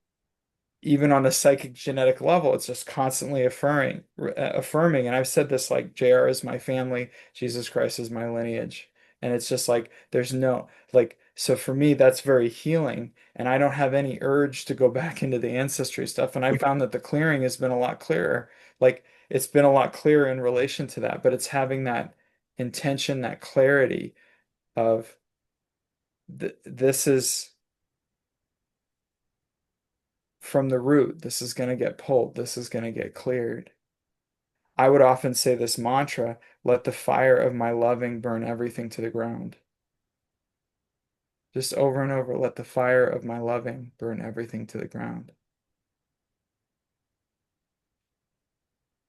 even on a psychic genetic level, it's just constantly affirming. And I've said this like JR is my family, Jesus Christ is my lineage. And it's just like there's no like so for me that's very healing. And I don't have any urge to go back into the ancestry stuff. And I found that the clearing has been a lot clearer. Like it's been a lot clearer in relation to that, but it's having that intention, that clarity of this is from the root. This is going to get pulled. This is going to get cleared. I would often say this mantra, let the fire of my loving burn everything to the ground. Just over and over, let the fire of my loving burn everything to the ground.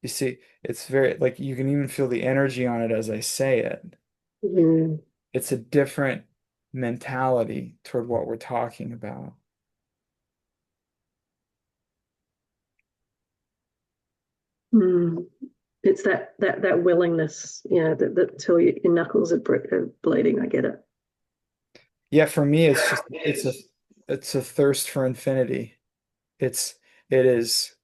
You see, it's very, like, you can even feel the energy on it as I say it. Hmm. It's a different mentality toward what we're talking about. Hmm. It's that willingness, that till your knuckles are bleeding. I get it. Yeah, for me, it's a thirst for infinity. It's it is.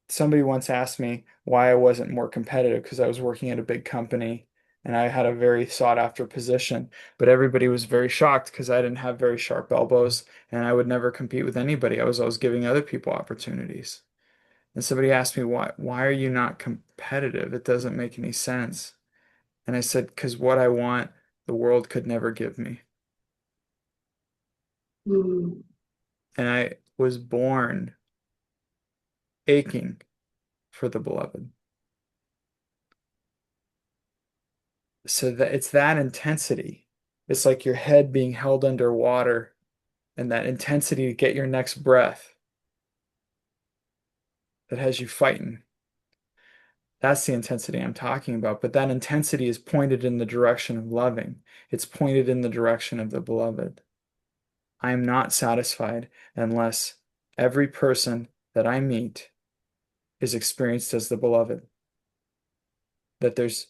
Somebody once asked me why I wasn't more competitive because I was working at a big company and I had a very sought after position, but everybody was very shocked because I didn't have very sharp elbows and I would never compete with anybody. I was always giving other people opportunities. And somebody asked me why are you not competitive? It doesn't make any sense. And I said, because what I want, the world could never give me. Mm. And I was born aching for the beloved. So that it's that intensity. It's like your head being held underwater and that intensity to get your next breath that has you fighting. That's the intensity I'm talking about. But that intensity is pointed in the direction of loving. It's pointed in the direction of the beloved. I am not satisfied unless every person that I meet is experienced as the beloved, that there's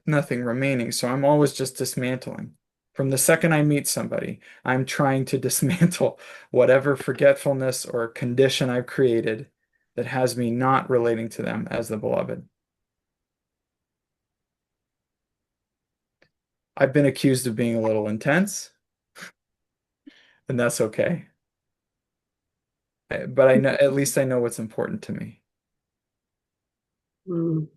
nothing remaining. So I'm always just dismantling. From the second I meet somebody, I'm trying to dismantle whatever forgetfulness or condition I've created that has me not relating to them as the beloved. I've been accused of being a little intense, and that's okay. But I know at least I know what's important to me. Mm.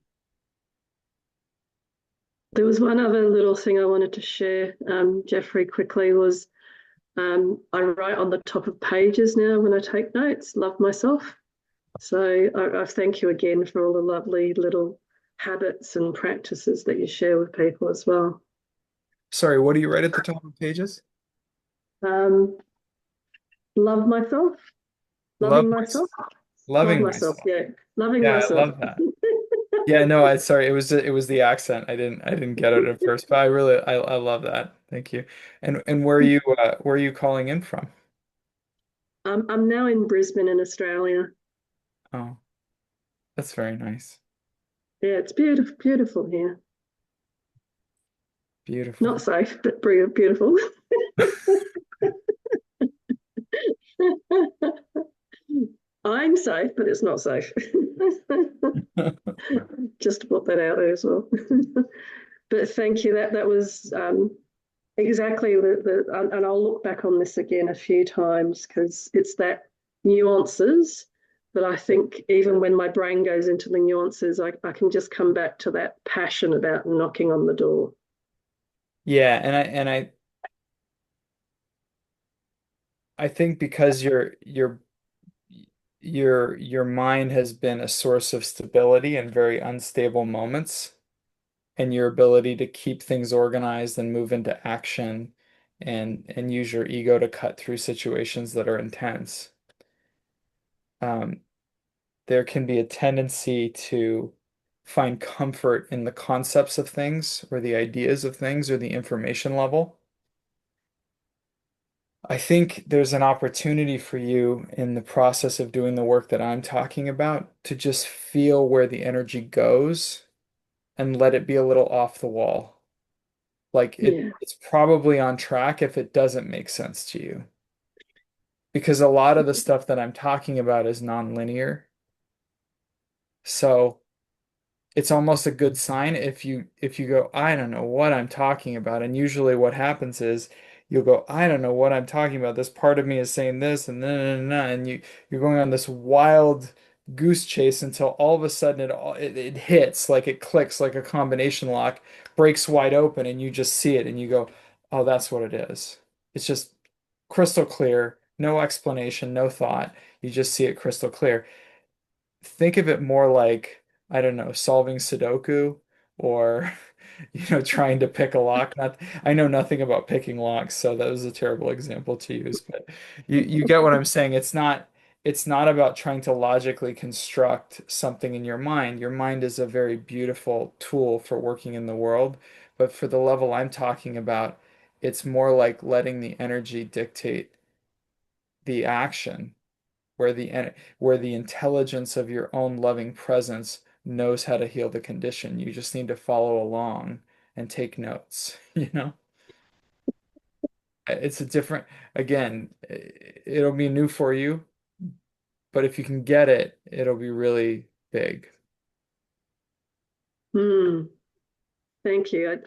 There was one other little thing I wanted to share, Jeffrey, quickly was I write on the top of pages now when I take notes, love myself. So I thank you again for all the lovely little habits and practices that you share with people as well. Sorry, what do you write at the top of pages? Um, love myself, Love loving myself, myself, love loving myself, myself. yeah, loving Yeah, I myself. love that. Yeah, no, I sorry, it was the accent. I didn't get it at first, but I love that. Thank you. And where are you calling in from? I'm now in Brisbane in Australia. Oh, that's very nice. Yeah, it's beautiful, beautiful here. Not Beautiful. safe, but beautiful. I'm safe, but it's not safe. Just to put that out there as well. But thank you. That was exactly and I'll look back on this again a few times because it's that nuances that I think even when my brain goes into the nuances, I can just come back to that passion about knocking on the door. Yeah, and I think because your mind has been a source of stability in very unstable moments, and your ability to keep things organized and move into action and use your ego to cut through situations that are intense. Um, there can be a tendency to find comfort in the concepts of things or the ideas of things or the information level. I think there's an opportunity for you in the process of doing the work that I'm talking about to just feel where the energy goes and let it be a little off the wall. Like Yeah. it's probably on track if it doesn't make sense to you. Because a lot of the stuff that I'm talking about is nonlinear. So it's almost a good sign if you go, I don't know what I'm talking about. And usually what happens is you'll go, I don't know what I'm talking about. This part of me is saying this and then and you're going on this wild goose chase until all of a sudden it hits like it clicks like a combination lock, breaks wide open, and you just see it and you go, oh, that's what it is. It's just crystal clear, no explanation, no thought. You just see it crystal clear. Think of it more like, I don't know, solving Sudoku or, trying to pick a lock. I know nothing about picking locks, so that was a terrible example to use, but you get what I'm saying. It's not about trying to logically construct something in your mind. Your mind is a very beautiful tool for working in the world, but for the level I'm talking about, it's more like letting the energy dictate the action where the intelligence of your own loving presence knows how to heal the condition. You just need to follow along and take notes, you know? It's a different, again, it'll be new for you, but if you can get it, it'll be really big. Hmm. Thank you.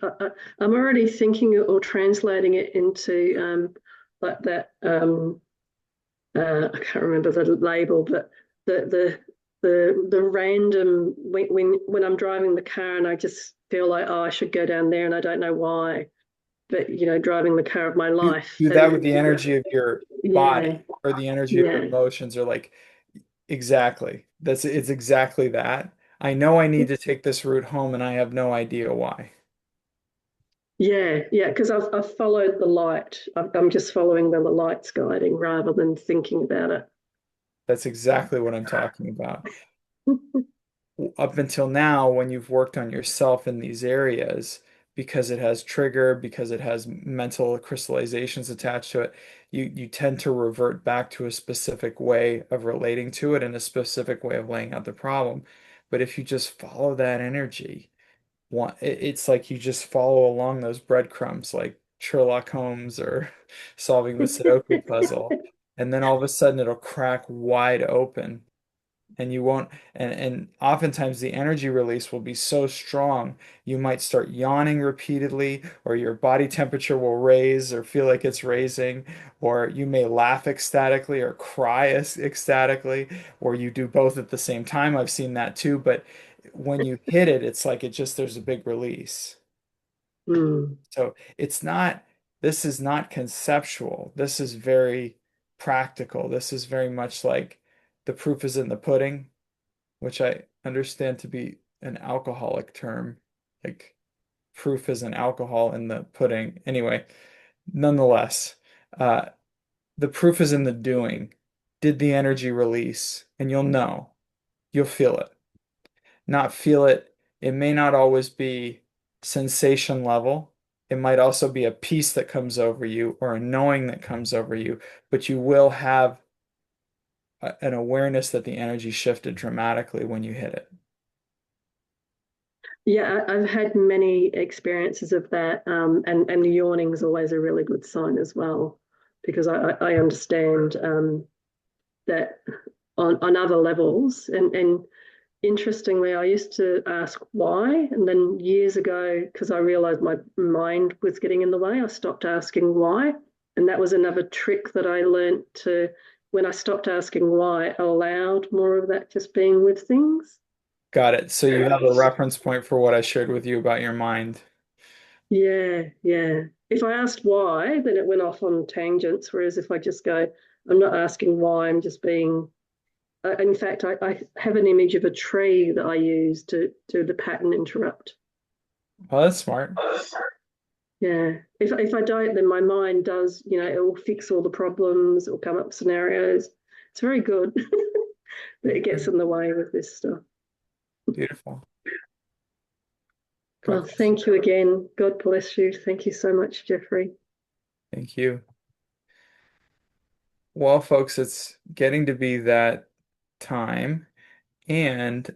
I'm already thinking or translating it into like that. I can't remember the label, but the the random when I'm driving the car and I just feel like, oh, I should go down there and I don't know why, but driving the car of my life. Do that And with the energy of your yeah, body or the energy of your yeah, emotions, or like exactly. It's exactly that. I know I need to take this route home and I have no idea why. yeah, because I've followed the light. I'm just following the light's guiding rather than thinking about it. That's exactly what I'm talking about. Up until now, when you've worked on yourself in these areas, because it has trigger, because it has mental crystallizations attached to it, you tend to revert back to a specific way of relating to it and a specific way of laying out the problem. But if you just follow that energy, it's like you just follow along those breadcrumbs like Sherlock Holmes or solving the Sudoku puzzle, and then all of a sudden it'll crack wide open and you won't and oftentimes the energy release will be so strong you might start yawning repeatedly, or your body temperature will raise or feel like it's raising, or you may laugh ecstatically or cry ecstatically, or you do both at the same time. I've seen that too, but when you hit it, it's like it just there's a big release. Mm. So this is not conceptual. This is very practical. This is very much like the proof is in the pudding, which I understand to be an alcoholic term. Like proof is an alcohol in the pudding. Anyway, nonetheless, uh, the proof is in the doing. Did the energy release? And you'll know. You'll feel it. Not feel it. It may not always be sensation level. It might also be a peace that comes over you or a knowing that comes over you, but you will have an awareness that the energy shifted dramatically when you hit it. Yeah, I've had many experiences of that, and the yawning is always a really good sign as well, because I understand that on other levels, and interestingly, I used to ask why, and then years ago, because I realized my mind was getting in the way, I stopped asking why, and that was another trick that I learned to. When I stopped asking why, I allowed more of that just being with things. Got it. So you have a reference point for what I shared with you about your mind. Yeah, yeah. If I asked why, then it went off on tangents. Whereas if I just go, I'm not asking why, I'm just being. In fact, I have an image of a tree that I use to do the pattern interrupt. Well, that's smart. Yeah. If I don't, then my mind does, it will fix all the problems, it will come up with scenarios. It's very good. But it gets in the way with this stuff. Beautiful. God Well, bless you. thank you again. God bless you. Thank you so much, Jeffrey. Thank you. Well, folks, it's getting to be that time. And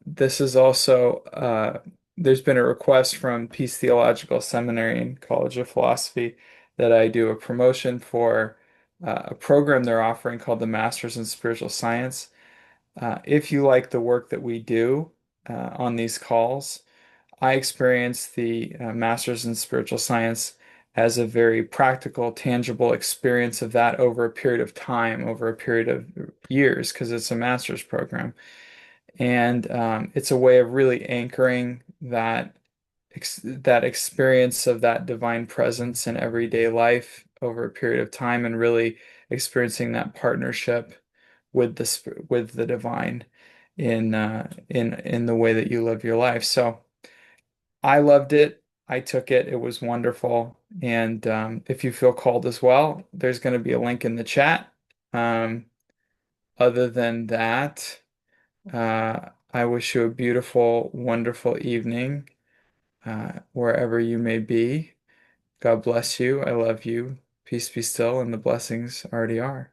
this is also, there's been a request from Peace Theological Seminary and College of Philosophy that I do a promotion for a program they're offering called the Masters in Spiritual Science. If you like the work that we do on these calls, I experience the Masters in Spiritual Science as a very practical, tangible experience of that over a period of time, over a period of years, because it's a master's program. And it's a way of really anchoring that experience of that divine presence in everyday life over a period of time, and really experiencing that partnership with with the divine in the way that you live your life. So I loved it. I took it. It was wonderful. And if you feel called as well, there's going to be a link in the chat. Um, other than that, I wish you a beautiful, wonderful evening, wherever you may be. God bless you. I love you. Peace be still, and the blessings already are.